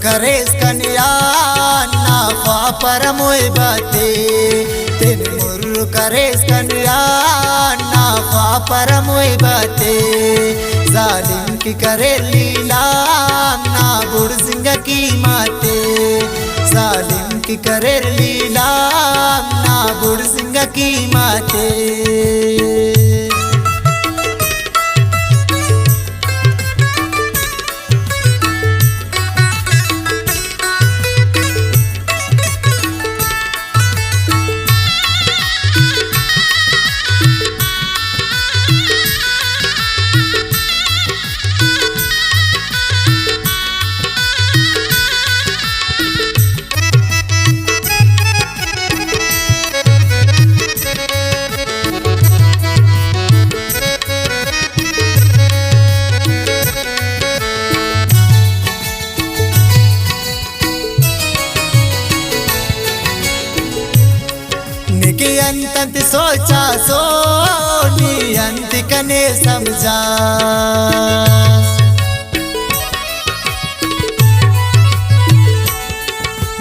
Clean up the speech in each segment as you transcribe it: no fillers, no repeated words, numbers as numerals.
करेस कन्या ना ख्वापर मोय बाते तेन मुर्रु करेस कन्या ना ख्वापर मोय बाते जालिम की करे लीला ना बुढ़ सिंह की माते जालिम की करे लीला ना बुढ़ सिंह की माते अंत सोचा सोनी अंत कने समझा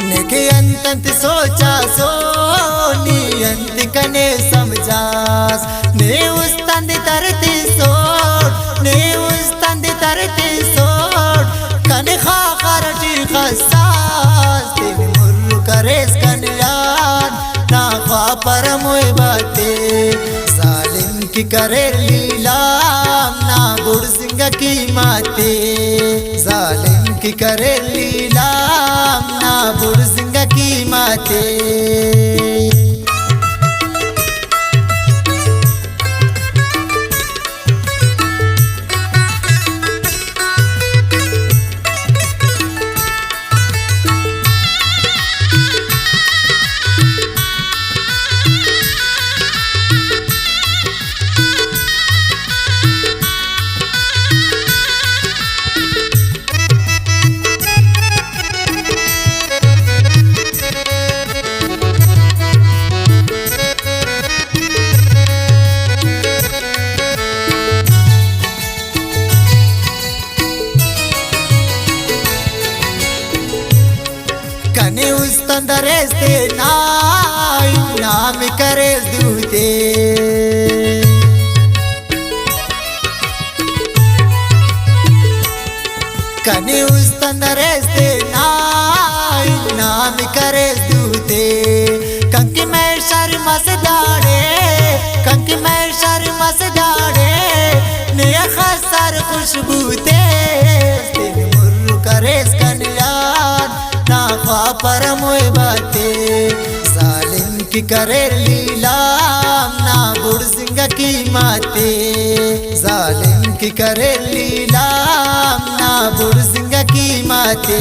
नेके अंत सोचा सोनी अंत कने समझा ने उस तंद तरती सोट ने उस तंद तरती सोट कने खा करटी खसास तेन मुर्रु करेस कन्यान ना ख्वापर मोय बाते जालिम की करे लीला ना बुढ़ सिंह की माते जालिम की करे लीला ना बुढ़ सिंह की माते कने उस तंदरेस ते नाम करेस दूते कने उस तंदरेस ते नाम करेस दूते कंकी मैं शर्म से दाड़े कंकी मैं शर्म से दाड़े ने खसर खुशबूते तेन मुर्रु करेस कन्यान ना ख्वापर मोय बाते जालिम की करे लीला ना बुढ़ सिंह की माते जालिम की करे लीला ना बुढ़ सिंह की माते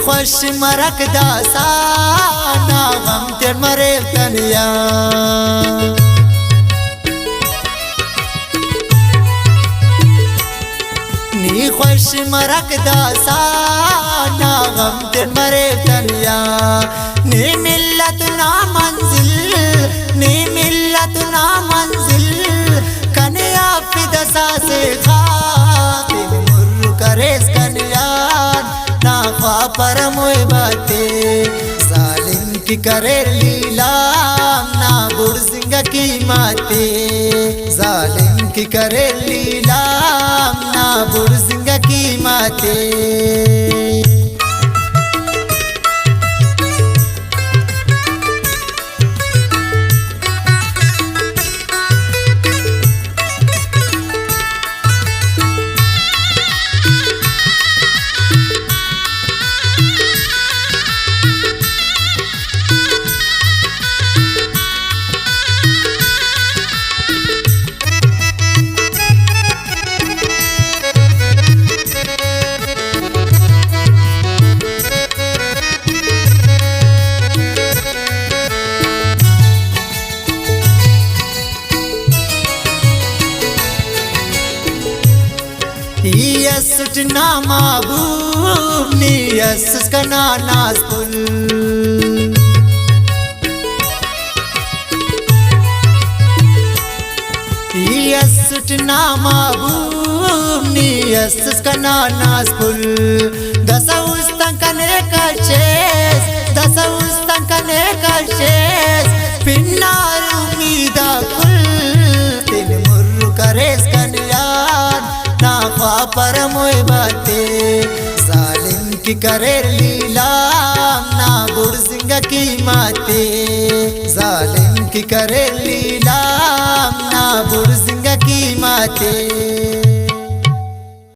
खुश मरक दासा ना गम तेर मरे तनिया नी खुश मरक दासा ना गम तेर मरे तनिया नी मिल्लत ना मंजिल नी मिल्लत ना मंजिल कन्या फिदसा से खा तेन मुर्रु करेस कन्यान ना ख्वापर मोय बाते जालिम की करे लीला ना बुढ़ सिंह की माते जालिम की करे लीला ना बुढ़ सिंह की माते सुटना महबूब नियस कना नाज़पुल सुटना महबूब नियस कना नाज़पुल दसउस तंकने कशेस दसउस तंकने कशेस पिन्नार उम्मीदा कुल तिन मुर्रु करेस कन्यान नाफा पर मोय बाते जालिम की करेर लीलाम ना बुड़ सिंह की माते जालिम की करेर लीला